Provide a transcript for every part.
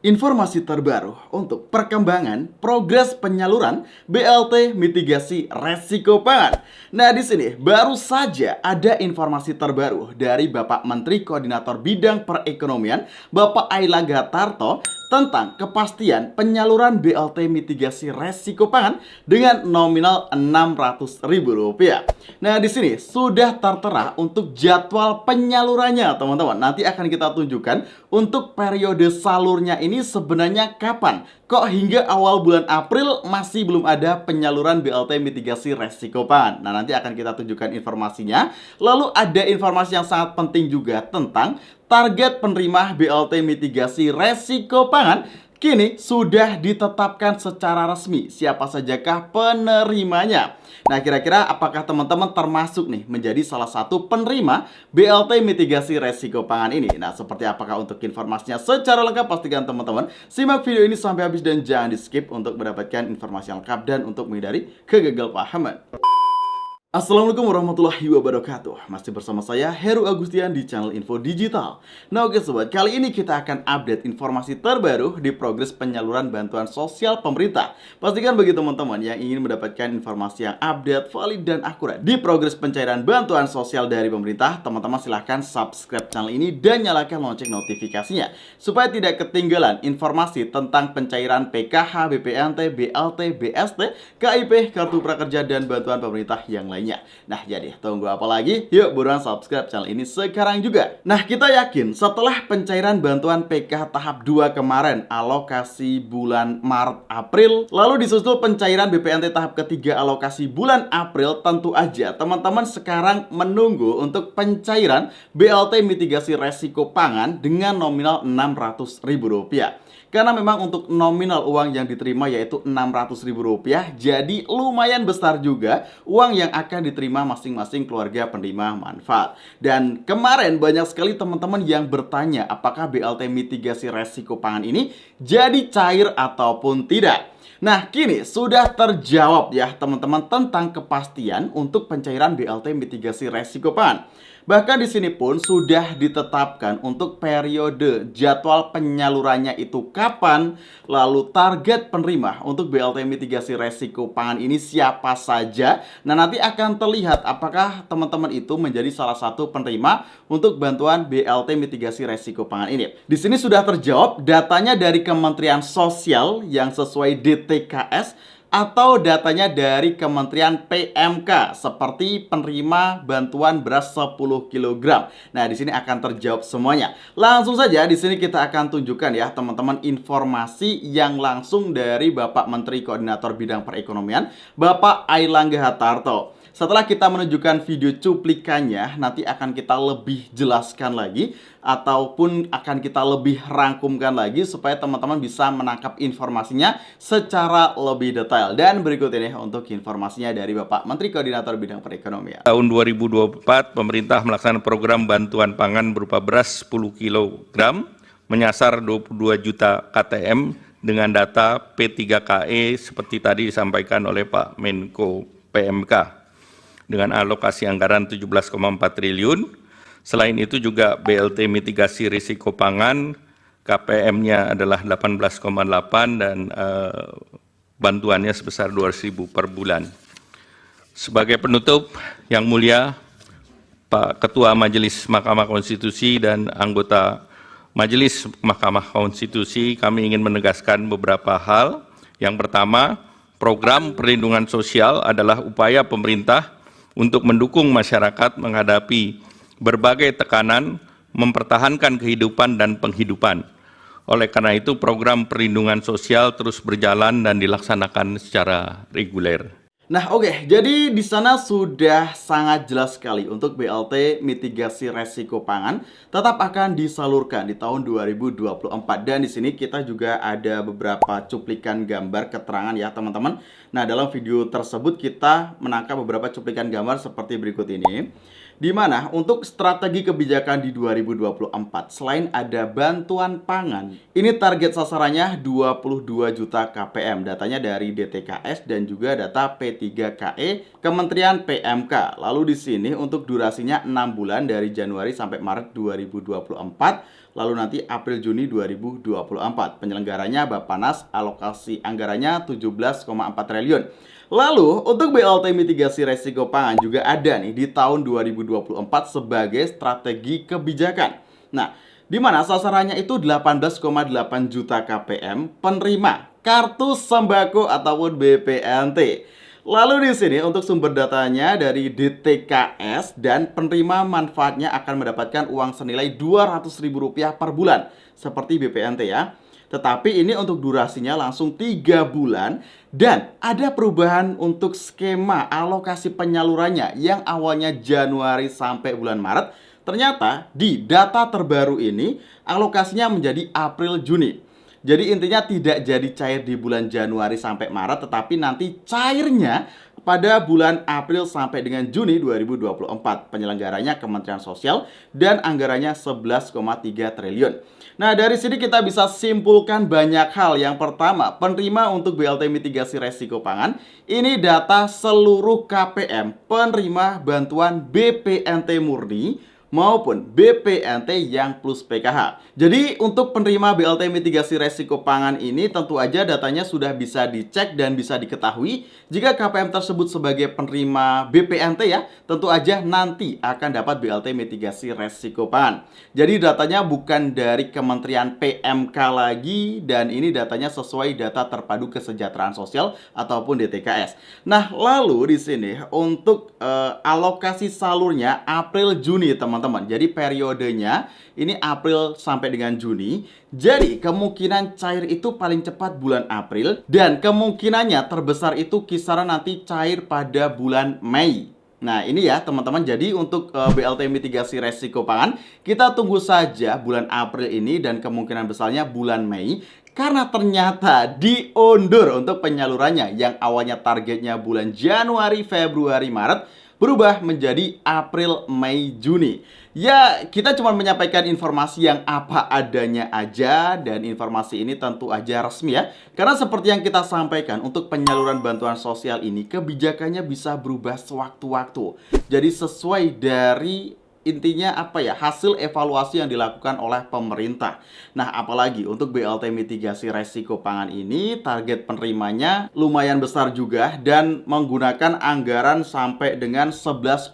Informasi terbaru untuk perkembangan progres penyaluran BLT mitigasi resiko pangan. Nah, di sini baru saja ada informasi terbaru dari Bapak Menteri Koordinator Bidang Perekonomian, Bapak Airlangga Tarto, tentang kepastian penyaluran BLT mitigasi resiko pangan dengan nominal Rp600.000. Nah, di sini sudah tertera untuk jadwal penyalurannya, teman-teman. Nanti akan kita tunjukkan untuk periode salurnya ini sebenarnya kapan. Kok hingga awal bulan April masih belum ada penyaluran BLT mitigasi resiko pangan. Nah, nanti akan kita tunjukkan informasinya. Lalu ada informasi yang sangat penting juga tentang target penerima BLT mitigasi resiko pangan kini sudah ditetapkan secara resmi. Siapa sajakah penerimanya? Nah, kira-kira apakah teman-teman termasuk nih menjadi salah satu penerima BLT mitigasi resiko pangan ini? Nah, seperti apakah untuk informasinya secara lengkap? Pastikan teman-teman simak video ini sampai habis dan jangan di skip untuk mendapatkan informasi lengkap dan untuk menghindari kegagalpahaman. Assalamualaikum warahmatullahi wabarakatuh. Masih bersama saya Heru Agustian di channel Info Digital. Nah, oke sobat, kali ini kita akan update informasi terbaru di progres penyaluran bantuan sosial pemerintah. Pastikan bagi teman-teman yang ingin mendapatkan informasi yang update, valid, dan akurat di progres pencairan bantuan sosial dari pemerintah, teman-teman silahkan subscribe channel ini dan nyalakan lonceng notifikasinya supaya tidak ketinggalan informasi tentang pencairan PKH, BPNT, BLT, BST, KIP, Kartu Prakerja, dan bantuan pemerintah yang lain. Nah, jadi tunggu apa lagi? Yuk buruan subscribe channel ini sekarang juga. Nah, kita yakin setelah pencairan bantuan PKH tahap 2 kemarin, alokasi bulan Maret April, lalu disusul pencairan BPNT tahap ketiga alokasi bulan April, tentu aja teman-teman sekarang menunggu untuk pencairan BLT mitigasi resiko pangan dengan nominal Rp600.000. Karena memang untuk nominal uang yang diterima yaitu Rp600.000, jadi lumayan besar juga uang yang akan diterima masing-masing keluarga penerima manfaat. Dan kemarin banyak sekali teman-teman yang bertanya apakah BLT mitigasi resiko pangan ini jadi cair ataupun tidak. Nah, kini sudah terjawab ya teman-teman tentang kepastian untuk pencairan BLT mitigasi resiko pangan. Bahkan di sini pun sudah ditetapkan untuk periode jadwal penyalurannya itu kapan, lalu target penerima untuk BLT mitigasi resiko pangan ini siapa saja. Nah, nanti akan terlihat apakah teman-teman itu menjadi salah satu penerima untuk bantuan BLT mitigasi resiko pangan ini. Di sini sudah terjawab datanya dari Kementerian Sosial yang sesuai DTKS atau datanya dari Kementerian PMK seperti penerima bantuan beras 10 kg. Nah, di sini akan terjawab semuanya. Langsung saja di sini kita akan tunjukkan ya teman-teman informasi yang langsung dari Bapak Menteri Koordinator Bidang Perekonomian, Bapak Airlangga Tarto. Setelah kita menunjukkan video cuplikannya, nanti akan kita lebih jelaskan lagi ataupun akan kita lebih rangkumkan lagi supaya teman-teman bisa menangkap informasinya secara lebih detail. Dan berikut ini untuk informasinya dari Bapak Menteri Koordinator Bidang Perekonomian. Tahun 2024, pemerintah melaksanakan program bantuan pangan berupa beras 10 kg menyasar 22 juta KTM dengan data P3KE seperti tadi disampaikan oleh Pak Menko PMK dengan alokasi anggaran 17,4 triliun. Selain itu juga BLT mitigasi risiko pangan KPM-nya adalah 18,8 dan bantuannya sebesar 200.000 per bulan. Sebagai penutup, yang mulia Pak Ketua Majelis Mahkamah Konstitusi dan anggota Majelis Mahkamah Konstitusi, kami ingin menegaskan beberapa hal. Yang pertama, program perlindungan sosial adalah upaya pemerintah untuk mendukung masyarakat menghadapi berbagai tekanan, mempertahankan kehidupan dan penghidupan. Oleh karena itu, program perlindungan sosial terus berjalan dan dilaksanakan secara reguler. Nah, oke, jadi di sana sudah sangat jelas sekali untuk BLT mitigasi resiko pangan tetap akan disalurkan di tahun 2024. Dan di sini kita juga ada beberapa cuplikan gambar keterangan ya, teman-teman. Nah, dalam video tersebut kita menangkap beberapa cuplikan gambar seperti berikut ini. Di mana untuk strategi kebijakan di 2024, selain ada bantuan pangan, ini target sasarannya 22 juta KPM. Datanya dari DTKS dan juga data P3KE Kementerian PMK. Lalu di sini untuk durasinya 6 bulan dari Januari sampai Maret 2024. lalu nanti April Juni 2024. Penyelenggaranya Bappenas, alokasi anggarannya 17,4 triliun. Lalu untuk BLT mitigasi resiko pangan juga ada nih di tahun 2024 sebagai strategi kebijakan. Nah, di mana sasarannya itu 18,8 juta KPM penerima kartu sembako ataupun BPNT. Lalu di sini untuk sumber datanya dari DTKS dan penerima manfaatnya akan mendapatkan uang senilai Rp200.000 per bulan seperti BPNT ya. Tetapi ini untuk durasinya langsung 3 bulan dan ada perubahan untuk skema alokasi penyalurannya yang awalnya Januari sampai bulan Maret. Ternyata di data terbaru ini alokasinya menjadi April Juni. Jadi intinya tidak jadi cair di bulan Januari sampai Maret, tetapi nanti cairnya pada bulan April sampai dengan Juni 2024. Penyelenggaranya Kementerian Sosial dan anggarannya 11,3 triliun. Nah, dari sini kita bisa simpulkan banyak hal. Yang pertama, penerima untuk BLT mitigasi resiko pangan, ini data seluruh KPM penerima bantuan BPNT murni maupun BPNT yang plus PKH. Jadi untuk penerima BLT mitigasi resiko pangan ini tentu aja datanya sudah bisa dicek dan bisa diketahui. Jika KPM tersebut sebagai penerima BPNT ya, tentu aja nanti akan dapat BLT mitigasi resiko pangan. Jadi datanya bukan dari Kementerian PMK lagi dan ini datanya sesuai data terpadu kesejahteraan sosial ataupun DTKS. Nah, lalu di sini untuk alokasi salurnya April Juni teman-teman. Jadi periodenya ini April sampai dengan Juni. Jadi kemungkinan cair itu paling cepat bulan April dan kemungkinannya terbesar itu kisaran nanti cair pada bulan Mei. Nah ini ya teman-teman, jadi untuk BLT mitigasi resiko pangan kita tunggu saja bulan April ini dan kemungkinan besarnya bulan Mei. Karena ternyata diundur untuk penyalurannya yang awalnya targetnya bulan Januari, Februari, Maret berubah menjadi April, Mei, Juni. Ya, kita cuma menyampaikan informasi yang apa adanya aja dan informasi ini tentu aja resmi ya. Karena seperti yang kita sampaikan, untuk penyaluran bantuan sosial ini kebijakannya bisa berubah sewaktu-waktu. Jadi sesuai dari intinya apa ya, hasil evaluasi yang dilakukan oleh pemerintah. Nah, apalagi untuk BLT mitigasi resiko pangan ini target penerimanya lumayan besar juga dan menggunakan anggaran sampai dengan 11,3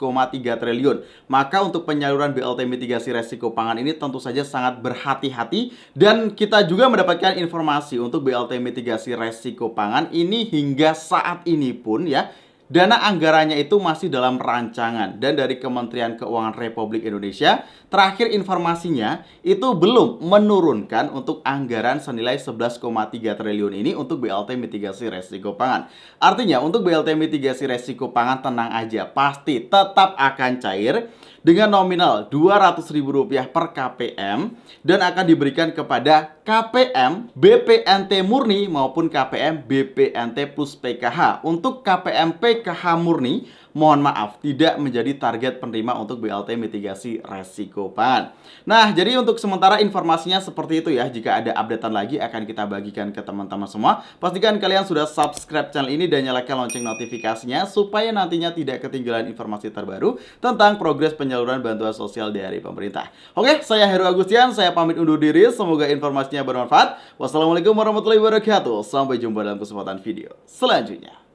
triliun. Maka untuk penyaluran BLT mitigasi resiko pangan ini tentu saja sangat berhati-hati dan kita juga mendapatkan informasi untuk BLT mitigasi resiko pangan ini hingga saat ini pun ya, dana anggarannya itu masih dalam rancangan dan dari Kementerian Keuangan Republik Indonesia terakhir informasinya itu belum menurunkan untuk anggaran senilai 11,3 triliun ini untuk BLT mitigasi resiko pangan. Artinya untuk BLT mitigasi resiko pangan tenang aja, pasti tetap akan cair dengan nominal Rp200.000 per KPM dan akan diberikan kepada KPM BPNT murni maupun KPM BPNT plus PKH. Untuk KPM PKH murni, mohon maaf, tidak menjadi target penerima untuk BLT mitigasi resiko pangan. Nah, jadi untuk sementara informasinya seperti itu ya. Jika ada updatean lagi akan kita bagikan ke teman-teman semua. Pastikan kalian sudah subscribe channel ini dan nyalakan lonceng notifikasinya supaya nantinya tidak ketinggalan informasi terbaru tentang progres penyaluran bantuan sosial dari pemerintah. Oke, saya Heru Agustian, saya pamit undur diri. Semoga informasinya bermanfaat. Wassalamualaikum warahmatullahi wabarakatuh. Sampai jumpa dalam kesempatan video selanjutnya.